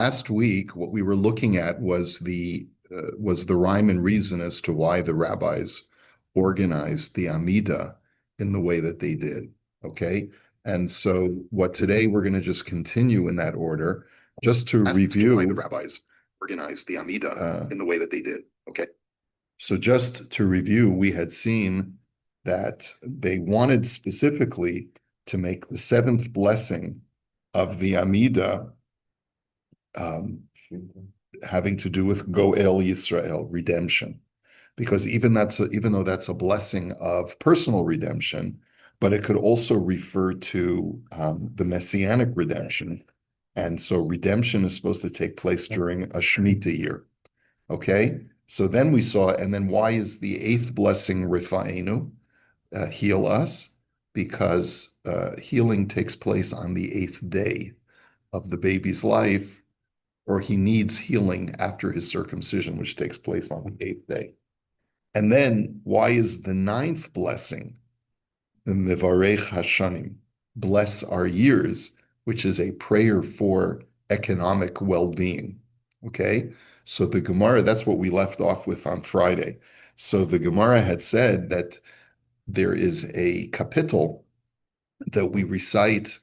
Last week, what we were looking at was the rhyme and reason as to why the rabbis organized the Amida in the way that they did. Okay, and so what today we're going to just continue in that order, just to review why the rabbis organized the Amida in the way that they did. Okay, so just to review, we had seen that they wanted specifically to make the seventh blessing of the Amida um, having to do with Goel Yisrael, redemption, because even though that's a blessing of personal redemption, but it could also refer to the messianic redemption, and so redemption is supposed to take place during a Shemitah year. Okay, so then we saw, and then why is the eighth blessing Rifa'enu, heal us? Because healing takes place on the eighth day of the baby's life, or he needs healing after his circumcision, which takes place on the eighth day. And then why is the ninth blessing, the Mivarech Hashanim, bless our years, which is a prayer for economic well-being? Okay, so the Gemara, that's what we left off with on Friday. So the Gemara had said that there is a kapitel that we recite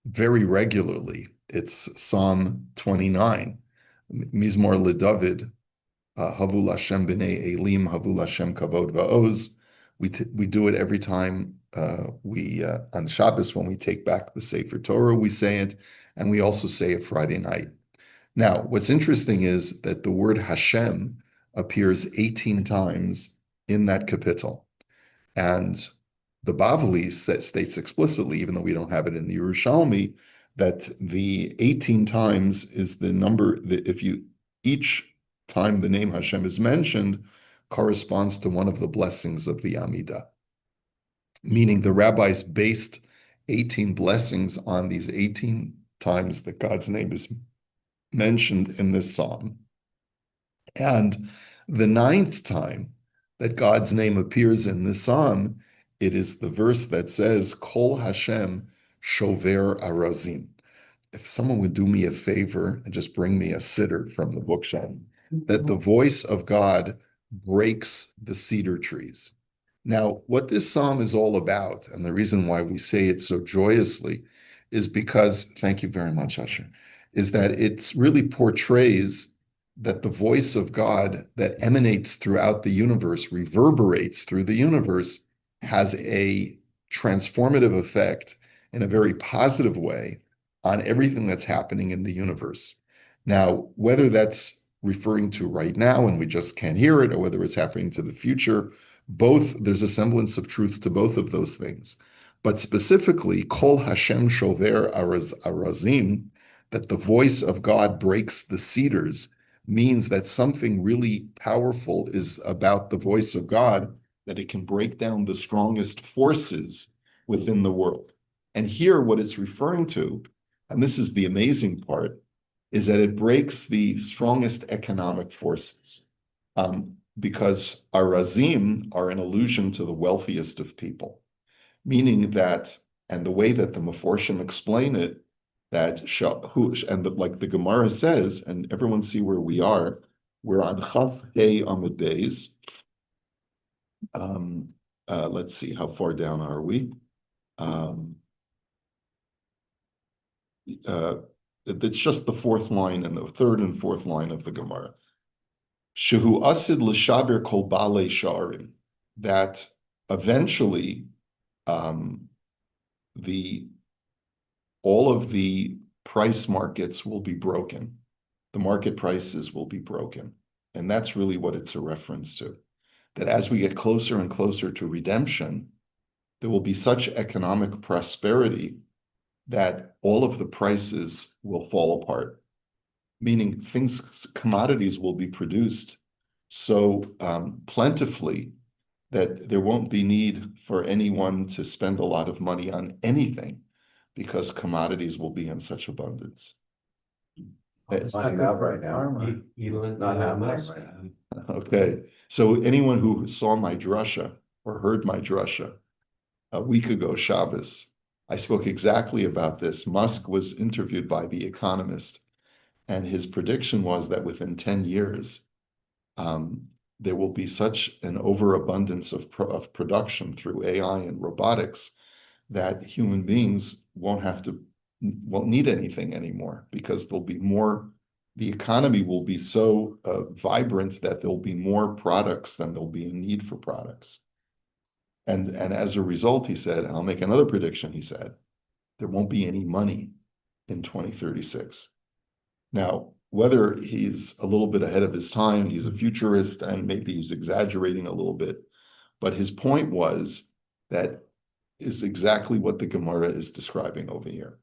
very regularly. It's Psalm 29, Mizmor LeDavid, Havu Lashem B'nei Elim, Havu Lashem Kavod Va'oz. We do it every time we on Shabbos when we take back the Sefer Torah, we say it, and we also say it Friday night. Now, what's interesting is that the word Hashem appears 18 times in that kapitel. And the Bavli states explicitly, even though we don't have it in the Yerushalmi, that the 18 times is the number that if you each time the name Hashem is mentioned corresponds to one of the blessings of the Amidah. Meaning the rabbis based 18 blessings on these 18 times that God's name is mentioned in this psalm. And the ninth time that God's name appears in this psalm, it is the verse that says, Kol Hashem Shover Arazim. If someone would do me a favor and just bring me a siddur from the bookshelf, that the voice of God breaks the cedar trees. Now, what this psalm is all about, and the reason why we say it so joyously, is because, thank you very much, Usher, is that it really portrays that the voice of God that emanates throughout the universe, reverberates through the universe, has a transformative effect in a very positive way on everything that's happening in the universe. Now, whether that's referring to right now and we just can't hear it, or whether it's happening to the future, there's a semblance of truth to both of those things. But specifically, Kol Hashem Shover Arazim, that the voice of God breaks the cedars, means that something really powerful is about the voice of God, that it can break down the strongest forces within the world. And here, what it's referring to, and this is the amazing part, is that it breaks the strongest economic forces. Because Arazim are an allusion to the wealthiest of people, meaning that, and the way that the Meforshim explain it, that like the Gemara says, and everyone see where we are. We're on Chaf Hey Amud Beis. Let's see, how far down are we? It's just the fourth line and the third and fourth line of the Gemara. Shehu asid l'shaber kol balei sharim, that eventually all of the price markets will be broken. The market prices will be broken. And that's really what it's a reference to. That as we get closer and closer to redemption, there will be such economic prosperity that all of the prices will fall apart. Meaning commodities will be produced so plentifully that there won't be need for anyone to spend a lot of money on anything, because commodities will be in such abundance. Finding out right now. Not happening right now. Okay, so anyone who saw my drasha or heard my drasha a week ago, Shabbos, I spoke exactly about this. Musk was interviewed by The Economist, And his prediction was that within 10 years, there will be such an overabundance of production through AI and robotics that human beings won't need anything anymore, because the economy will be so vibrant that there'll be more products than there'll be a need for products. And as a result, he said, and I'll make another prediction, he said, there won't be any money in 2036. Now, whether he's a little bit ahead of his time, he's a futurist, and maybe he's exaggerating a little bit, but his point was that is exactly what the Gemara is describing over here.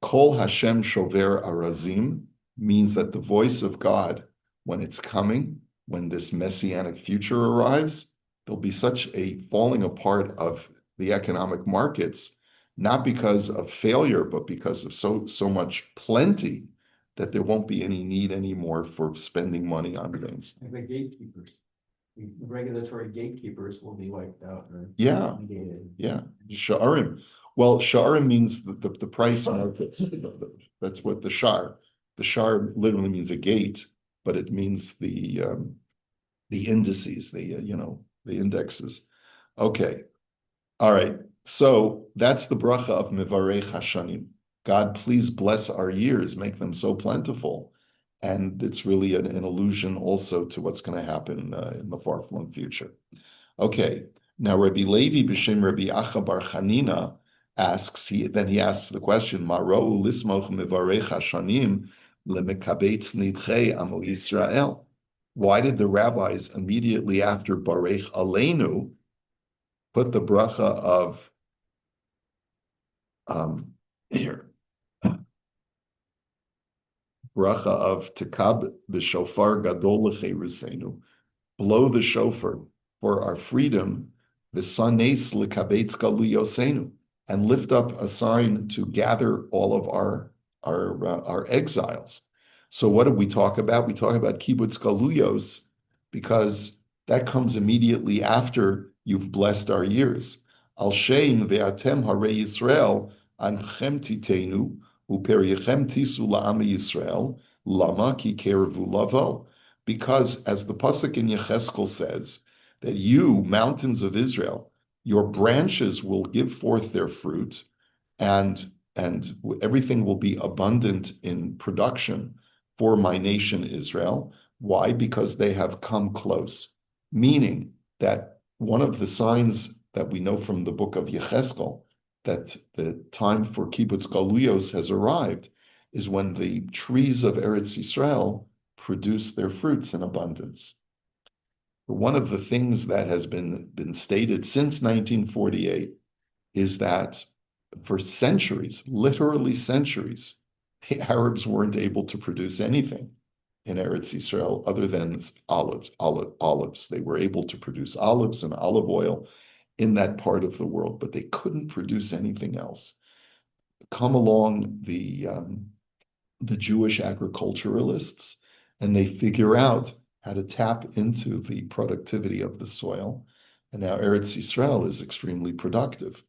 Kol Hashem Shover Arazim means that the voice of God, when it's coming, when this messianic future arrives, there'll be such a falling apart of the economic markets, not because of failure, but because of so much plenty, that there won't be any need anymore for spending money on things. And the gatekeepers, the regulatory gatekeepers will be wiped out, right? Yeah, yeah. Sha'arim. Well, sha'arim means the price markets. That's what the shar. The shar literally means a gate, but it means the indices, the indexes. Okay. All right. So that's the bracha of Mivarech Hashanim. God, please bless our years, make them so plentiful. And it's really an allusion also to what's going to happen in the far-flung future. Okay, now Rabbi Levi b'shem Rabbi Acha bar Chanina asks, he asks the question, Maro lismoch mivarech hashanim lemekabetz nidchei amo Yisrael. Why did the rabbis immediately after Barech Aleinu put the bracha of here? Bracha of Tekab b'shofar gadol l'cheirusenu, blow the shofar for our freedom, v'sanes l'kabetz galuyosenu, and lift up a sign to gather all of our exiles. So what do we talk about? We talk about kibbutz galuyos because that comes immediately after you've blessed our years. Al sheim ve'atem harei Yisrael anchem titenu uperichem tisu la'am Yisrael lama ki kerevu lavo. Because as the pasuk in Yecheskel says, that you, mountains of Israel, your branches will give forth their fruit, and everything will be abundant in production for my nation Israel. Why? Because they have come close. Meaning that one of the signs that we know from the book of Yecheskel, that the time for kibbutz galuyos has arrived, is when the trees of Eretz Yisrael produce their fruits in abundance. But one of the things that has been stated since 1948 is that for centuries, literally centuries, the Arabs weren't able to produce anything in Eretz Yisrael other than olives. They were able to produce olives and olive oil in that part of the world, but they couldn't produce anything else. Come along the Jewish agriculturalists, and they figure out how to tap into the productivity of the soil. And now Eretz Yisrael is extremely productive.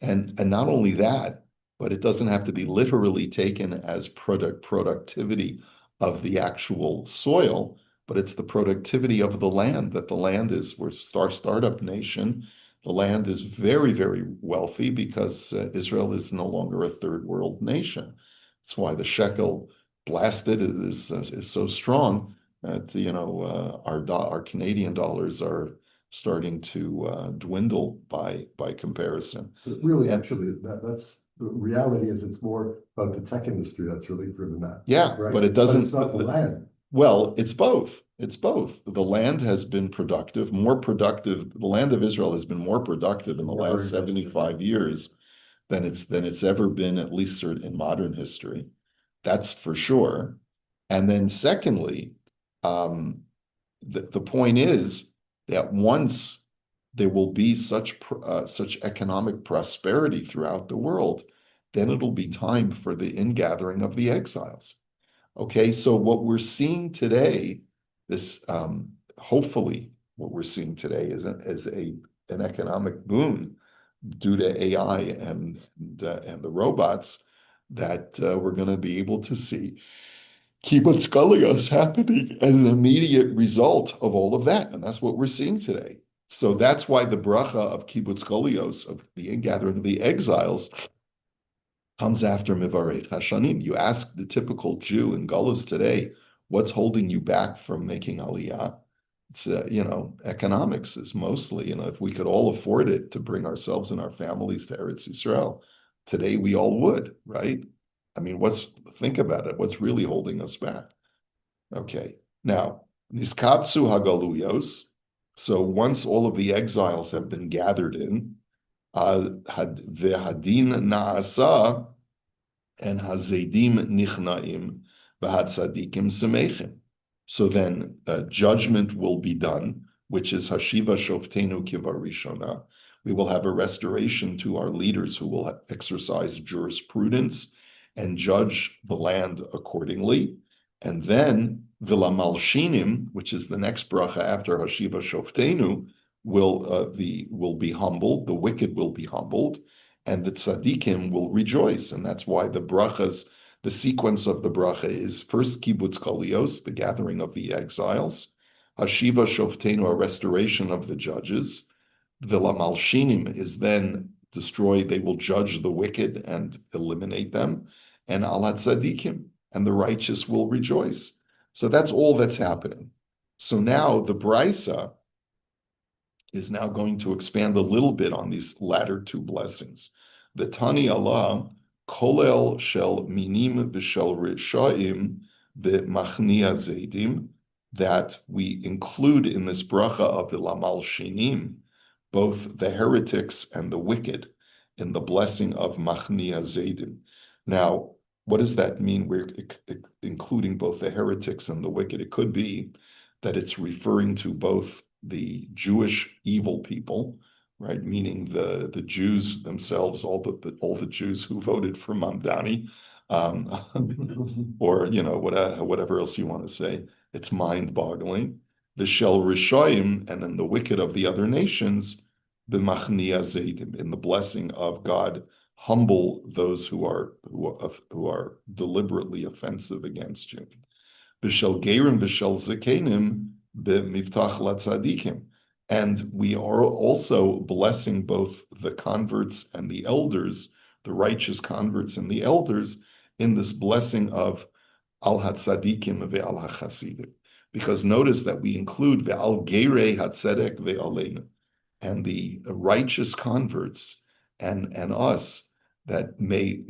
And not only that, but it doesn't have to be literally taken as productivity of the actual soil, but it's the productivity of the land, that the land is, we're a startup nation. The land is very, very wealthy because Israel is no longer a third world nation. That's why the shekel blasted is so strong that our Canadian dollars are starting to dwindle by comparison. But really, actually, that's the reality is it's more about the tech industry that's really driven that. Yeah, right? But it doesn't. But it's not the land. Well, it's both. It's both. The land has been productive, more productive. The land of Israel has been more productive in the last 75 years than it's ever been, at least in modern history. That's for sure. And then secondly, the point is that once there will be such economic prosperity throughout the world, then it'll be time for the ingathering of the exiles. Okay, so what we're seeing today, hopefully what we're seeing today is an economic boom due to AI and the robots, that we're going to be able to see kibbutz galios happening as an immediate result of all of that. And that's what we're seeing today. So that's why the bracha of kibbutz galios, of the gathering of the exiles, comes after Mivarech Hashanim. You ask the typical Jew in Galus today, what's holding you back from making Aliyah? It's, economics is mostly, if we could all afford it to bring ourselves and our families to Eretz Yisrael, today we all would, right? I mean, think about it. What's really holding us back? Okay. Now, Niskapsu Hagaluyos. So once all of the exiles have been gathered in, Vehadin Naasa and Hazedim Nichnaim Vahatzadikim Semechim. So then judgment will be done, which is Hashiva Shoftenu Kivarishona. We will have a restoration to our leaders who will exercise jurisprudence and judge the land accordingly. And then Vila Malshinim, which is the next bracha after Hashiva Shoftenu, will be humbled. The wicked will be humbled, and the tzaddikim will rejoice. And that's why the sequence of the bracha is first kibbutz galios, the gathering of the exiles, Hashiva Shoftenu, a restoration of the judges. Vila Malshinim is then destroyed. They will judge the wicked and eliminate them. And Alat Tzadikim, and the righteous will rejoice. So that's all that's happening. So now the Brisa is now going to expand a little bit on these latter two blessings. The Tani Allah, Kolel shel minim v'shel rishaim v'machnia zedim, that we include in this bracha of the Lamal Shinim, both the heretics and the wicked, in the blessing of Machnia Zedim. Now, what does that mean? We're including both the heretics and the wicked. It could be that it's referring to both the Jewish evil people, right? Meaning the Jews themselves, all the Jews who voted for Mamdani, or whatever else you want to say. It's mind-boggling. The Shel Rishayim, and then the wicked of the other nations, the Machnia Zedim, in the blessing of God, humble those who are deliberately offensive against you. B'shel Gerim, b'shel Zakenim, b'miftach latzadikim. And we are also blessing both the converts and the elders, the righteous converts and the elders, in this blessing of al hatzadikim ve'al hachasidim. Because notice that we include ve'al gerei hatzedek ve'aleinu, and the righteous converts and us, that may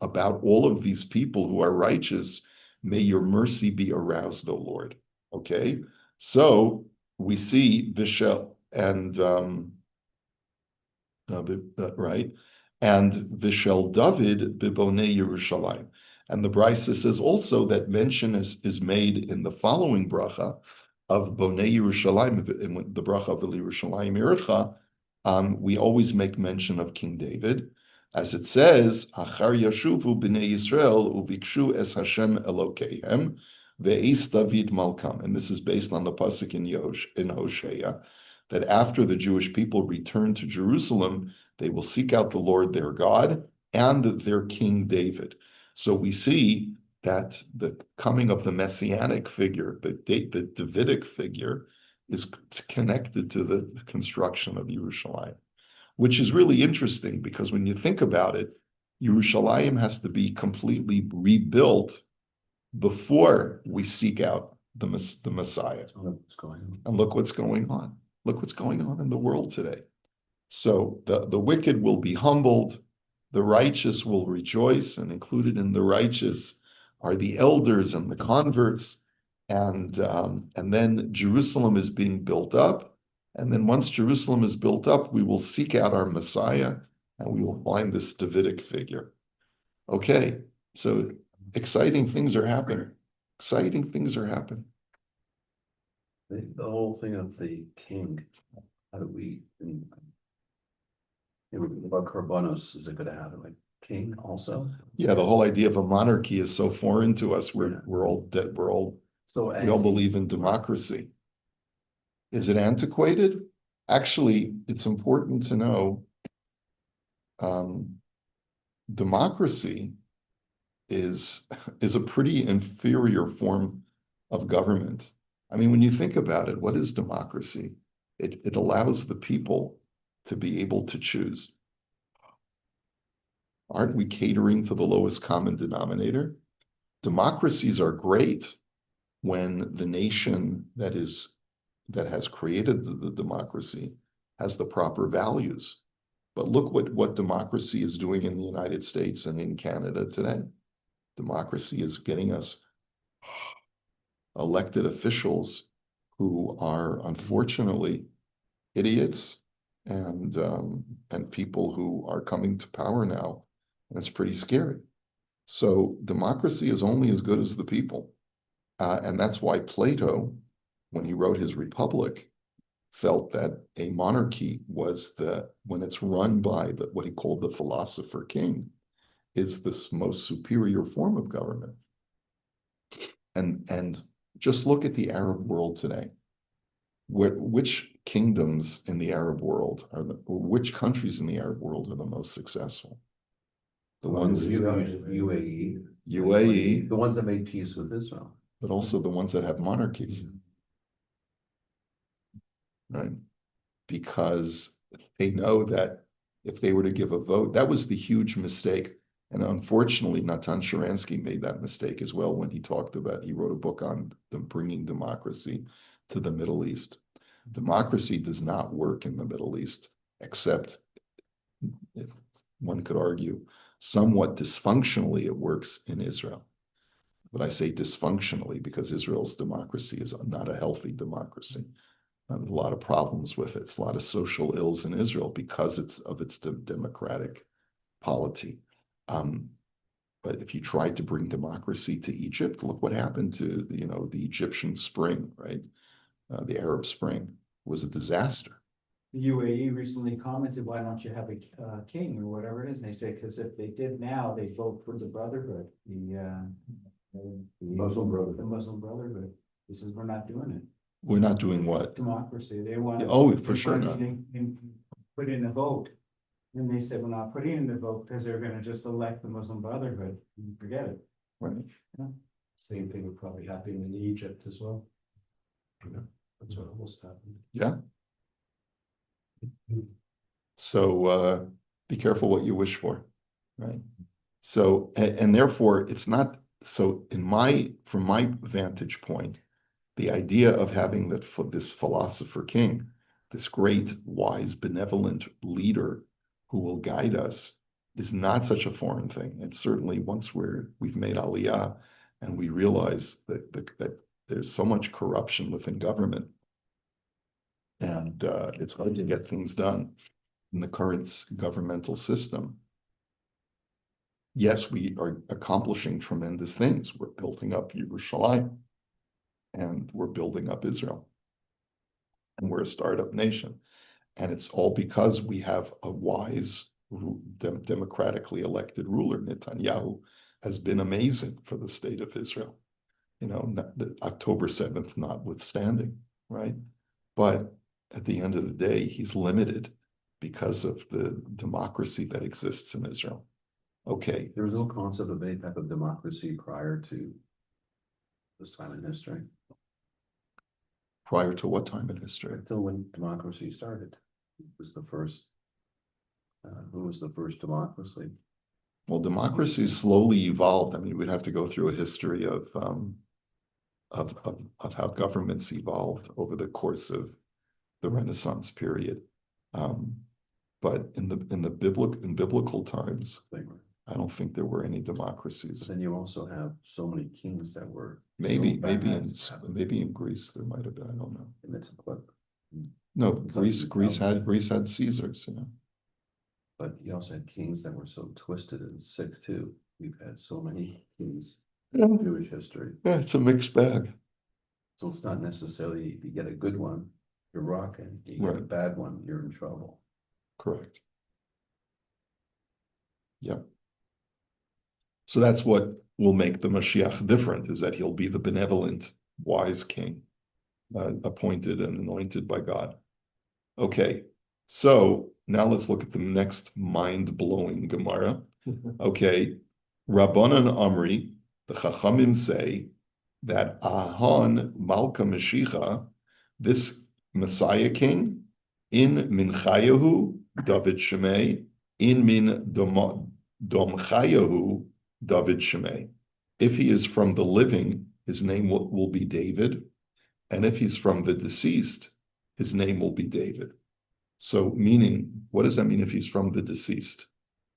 about all of these people who are righteous, may your mercy be aroused, O Lord. Okay, so we see Vishel and right, and Vishel David bibonei Yerushalayim. And the Brisa says also that mention is made in the following bracha of Bonei Yerushalayim, in the bracha of Yerushalayim Iricha. We always make mention of King David, as it says, Achar Yashuvu b'nei Yisrael uvikshu es Hashem Elokeihem ve'es David Malkam. And this is based on the pasuk in Hosea, that after the Jewish people return to Jerusalem, they will seek out the Lord their God and their King David. So we see that the coming of the messianic figure, the Davidic figure, is connected to the construction of Yerushalayim, which is really interesting, because when you think about it, Yerushalayim has to be completely rebuilt before we seek out the Messiah. And look what's going on. Look what's going on in the world today. So the wicked will be humbled, the righteous will rejoice, and included in the righteous are the elders and the converts, and then Jerusalem is being built up. And then once Jerusalem is built up, we will seek out our Messiah, and we will find this Davidic figure. Okay, so exciting things are happening. Exciting things are happening. The whole thing of the king, how do we, about Korbanos, is it going to have a king also? Yeah, the whole idea of a monarchy is so foreign to us. We all believe in democracy. Is it antiquated? Actually, it's important to know democracy is a pretty inferior form of government. I mean, when you think about it, what is democracy? It allows the people to be able to choose. Aren't we catering to the lowest common denominator? Democracies are great when the nation that has created the democracy has the proper values. But look what democracy is doing in the United States and in Canada today. Democracy is getting us elected officials who are unfortunately idiots and people who are coming to power now. And it's pretty scary. So democracy is only as good as the people. And that's why Plato, when he wrote his Republic, felt that a monarchy was when it's run by what he called the philosopher king, is this most superior form of government. And just look at the Arab world today. Which kingdoms in the Arab world which countries in the Arab world are the most successful? The ones UAE. UAE, The ones that made peace with Israel. but also the ones that have monarchies, right? Because they know that if they were to give a vote, that was the huge mistake. And unfortunately, Natan Sharansky made that mistake as well when he wrote a book on bringing democracy to the Middle East. Democracy does not work in the Middle East, except, one could argue, somewhat dysfunctionally it works in Israel. But I say dysfunctionally because Israel's democracy is not a healthy democracy. There's a lot of problems with it. It's a lot of social ills in Israel because of its democratic polity. But if you tried to bring democracy to Egypt, look what happened to the Egyptian Spring, right? The Arab Spring was a disaster. The UAE recently commented, why don't you have a king or whatever it is? And they say, because if they did now, they'd vote for the Brotherhood, the Muslim Brotherhood. The Muslim Brotherhood. He says, we're not doing it. We're not doing what? Democracy. They want for sure not. Put in a vote. And they said, we're not putting in the vote because they're going to just elect the Muslim Brotherhood. Forget it. Right. Yeah. Same thing would probably happen in Egypt as well. Yeah, that's what almost happened. Yeah. So be careful what you wish for, right? So and therefore it's not so from my vantage point, the idea of having this philosopher king, this great, wise, benevolent leader who will guide us, is not such a foreign thing. It's certainly once we've made Aliyah and we realize that there's so much corruption within government, and it's hard to get things done in the current governmental system. Yes, we are accomplishing tremendous things. We're building up Yerushalmi, and we're building up Israel. And we're a startup nation. And it's all because we have a wise, democratically elected ruler. Netanyahu has been amazing for the state of Israel. The October 7th notwithstanding, right? But at the end of the day, he's limited because of the democracy that exists in Israel. Okay. There was no concept of any type of democracy prior to this time in history. Prior to what time in history? Until when democracy started. Who was the first democracy? Well, democracy slowly evolved. I mean, we'd have to go through a history of how governments evolved over the course of the Renaissance period. But in biblical times, I don't think there were any democracies. But then you also have so many kings that were maybe in Greece there might have been. I don't know. No, Greece had Caesars. Yeah. But you also had kings that were so twisted and sick too. We've had so many kings in Jewish history. Yeah, it's a mixed bag. So it's not necessarily if you get a good one, you're rocking. You get a bad one, you're in trouble. Correct. Yep. So that's what will make the Mashiach different, is that he'll be the benevolent, wise king, appointed and anointed by God. Okay, so now let's look at the next mind-blowing Gemara. Okay, Rabbanan Amri, the Chachamim say that Ahon Malka Mashiach, this Messiah king, in Minchayahu, David Shemei, in Min Domchayahu, David Shemei. If he is from the living, his name will be David. And if he's from the deceased, his name will be David. So meaning, what does that mean if he's from the deceased?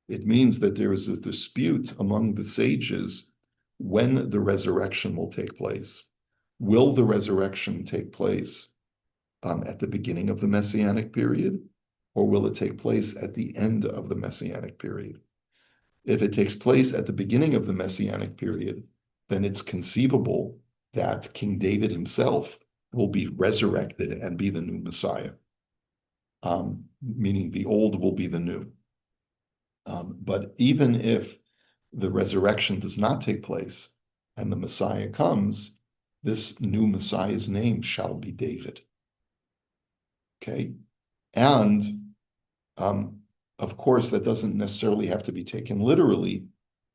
It means that there is a dispute among the sages when the resurrection will take place. Will the resurrection take place at the beginning of the Messianic period, or will it take place at the end of the Messianic period? If it takes place at the beginning of the Messianic period, then it's conceivable that King David himself will be resurrected and be the new Messiah, meaning the old will be the new. But even if the resurrection does not take place and the Messiah comes, this new Messiah's name shall be David. Okay? And of course, that doesn't necessarily have to be taken literally,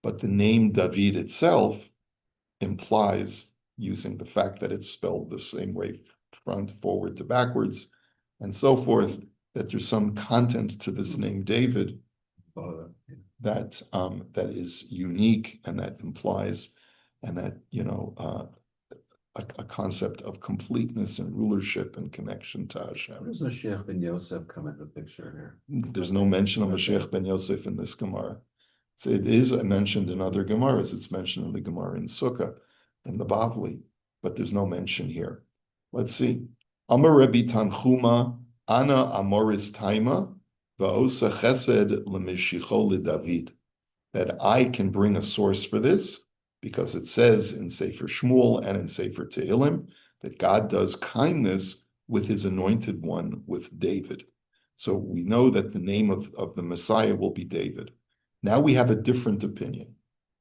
but the name David itself implies, using the fact that it's spelled the same way, front, forward to backwards, and so forth, that there's some content to this name David that that is unique and that implies, and that, you know, a concept of completeness and rulership and connection to How Hashem. does Mashiach ben Yosef come in the picture There's no mention of Mashiach ben Yosef in this Gemara. So it is mentioned in other Gemaras. It's mentioned in the Gemara in Sukkah, in the Bavli, but there's no mention here. Let's see. Amar Rebbe Tanchuma, Ana Amoris Taima, Va'osa Chesed L'Mishicho LeDavid. That I can bring a source for this, because it says in Sefer Shmuel and in Sefer Tehillim that God does kindness with his anointed one, with David. So we know that the name of the Messiah will be David. Now we have a different opinion,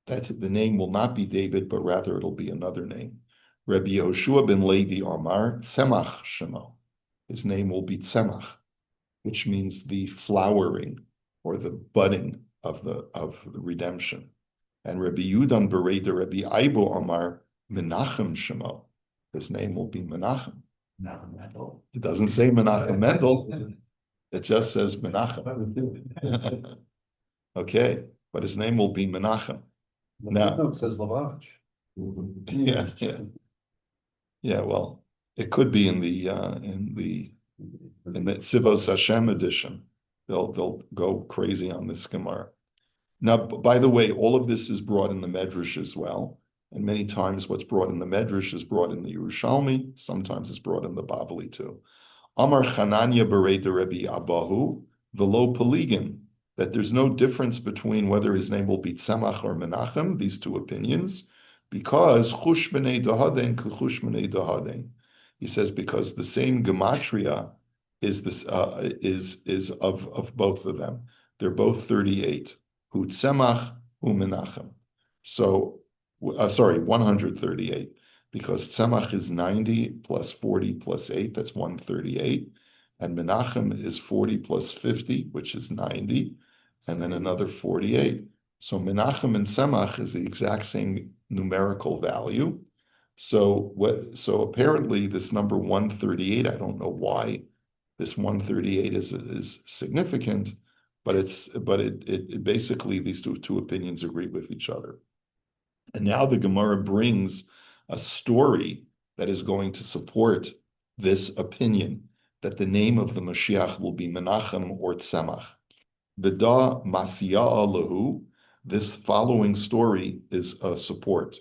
that the name will not be David, but rather it'll be another name. Rabbi Yehoshua ben Levi Amar, Tzemach Shemo. His name will be Tzemach, which means the flowering or the budding of the redemption. And Rabbi Yudan Bereda, Rabbi Aibo Amar, Menachem Shemo. His name will be Menachem. It doesn't say Menachem Mendel. It just says Menachem. Okay, but his name will be Menachem. Now it says Lavach. Yeah. Well, it could be in the Tzivos Hashem edition. They'll go crazy on this Gemara. Now, by the way, all of this is brought in the Medrash as well. And many times what's brought in the Medrash is brought in the Yerushalmi. Sometimes it's brought in the Bavli too. Amar Chananya Bereda Rebbe Abahu, velo Peligan, that there's no difference between whether his name will be Tzemach or Menachem, these two opinions, because Chush B'nei Dahaden K'chush B'nei Dahaden. He says because the same gematria is this is of both of them. They're both 38. Hu Tzemach, Hu Menachem. So, 138, because Tzemach is 90 plus 40 plus 8, that's 138. And Menachem is 40 plus 50, which is 90, and then another 48. So Menachem and Tzemach is the exact same numerical value. So apparently this number 138, I don't know why this 138 is significant, but it basically, these two opinions agree with each other. And now the Gemara brings a story that is going to support this opinion, that the name of the Mashiach will be Menachem or Tzemach. V'da Masiyah Lahu, this following story is a support.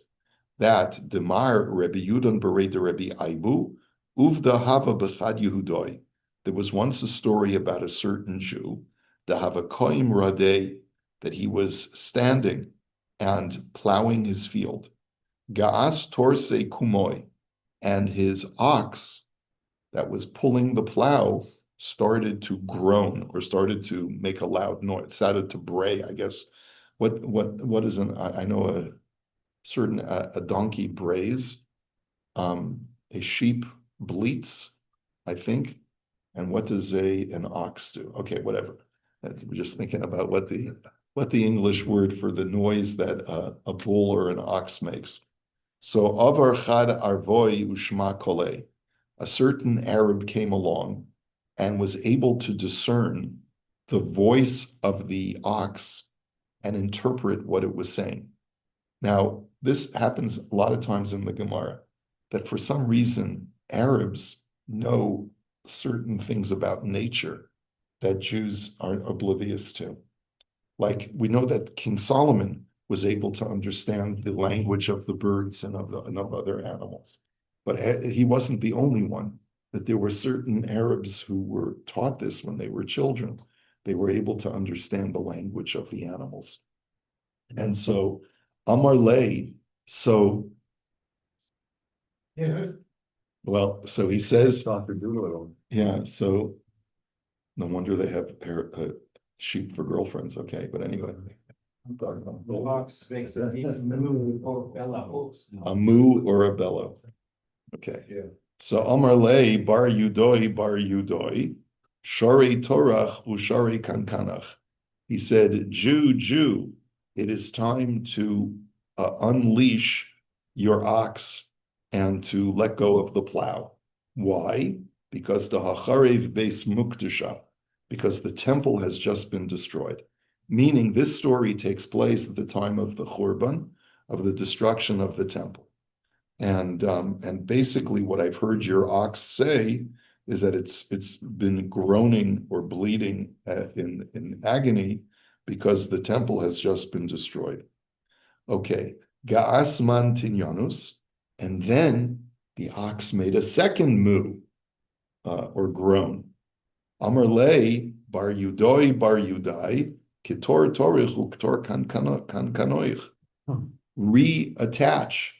That Demar Rebbe Yudan Bereda Rebbe Aibu, Uvda Hava B'chad Yehudoi. There was once a story about a certain Jew, the Havakoim Radeh, that he was standing and plowing his field. Ga'as Torse Kumoi, and his ox that was pulling the plow started to groan, or started to make a loud noise, started to bray, I guess. What is I know a certain a donkey brays, a sheep bleats, I think. And what does an ox do? Okay, whatever. We're just thinking about what the what the English word for the noise that a bull or an ox makes. So Avar Chad Arvoi Ushma Kole, a certain Arab came along and was able to discern the voice of the ox and interpret what it was saying. Now, this happens a lot of times in the Gemara, that for some reason Arabs know certain things about nature that Jews are oblivious to. Like we know that King Solomon was able to understand the language of the birds and of other animals, but he wasn't the only one. That there were certain Arabs who were taught this when they were children. They were able to understand the language of the animals. And so Amar Lay, so well, so he says, Dr. Doolittle. yeah, so no wonder they have sheep for girlfriends, okay, but anyway. The ox makes a moo or bellow. A moo or a bellow. Okay. Yeah. So Amar Lei bar Yudoi, Shari Torach ushari kankanach. He said, Jew, it is time to unleash your ox and to let go of the plow. Why? Because the Hacharev Beis Mukdesha, because the temple has just been destroyed. Meaning this story takes place at the time of the Churban, of the destruction of the temple. And basically what I've heard your ox say is that it's been groaning or bleeding in agony because the temple has just been destroyed. Okay, Ga'asman Tinyanus, and then the ox made a second moo or groan. Amar lei bar Yudai kitor torich uktor kankanoich. Reattach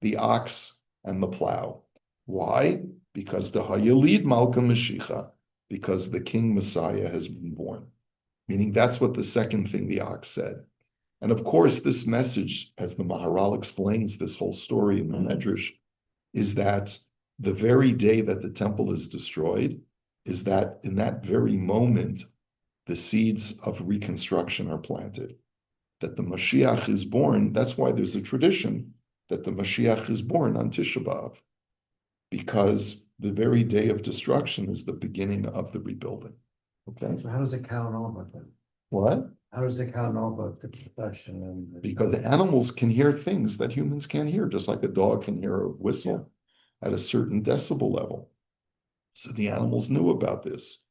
the ox and the plow. Why? Because the Hayalid Malka Mashiach, because the King Messiah has been born. Meaning that's what the second thing the ox said. And of course, this message, as the Maharal explains this whole story in the Medrash, is that the very day that the temple is destroyed, is that in that very moment, the seeds of reconstruction are planted. That the Mashiach is born, that's why there's a tradition that the Mashiach is born on Tisha B'Av, because the very day of destruction is the beginning of the rebuilding. Okay. So how does the cow know about that? What? How does the cow know about the destruction and? Because the animals can hear things that humans can't hear, just like a dog can hear a whistle at a certain decibel level. So the animals knew about this.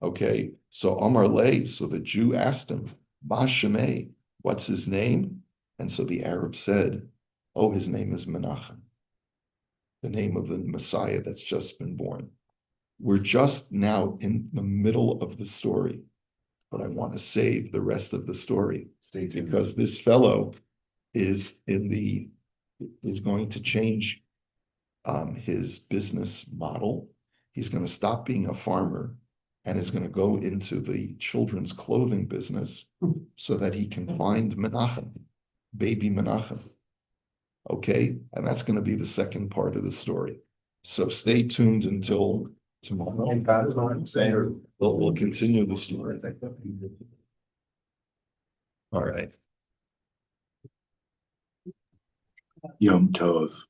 Okay, so Amar Lei, so the Jew asked him, Ma Shemei, what's his name? And so the Arab said, oh, his name is Menachem, the name of the Messiah that's just been born. We're just now in the middle of the story, but I want to save the rest of the story because this fellow is going to change his business model. He's going to stop being a farmer and is going to go into the children's clothing business so that he can find Menachem, baby Menachem. Okay, and that's going to be the second part of the story. So stay tuned until tomorrow. We'll continue the story. All right. Yom Tov.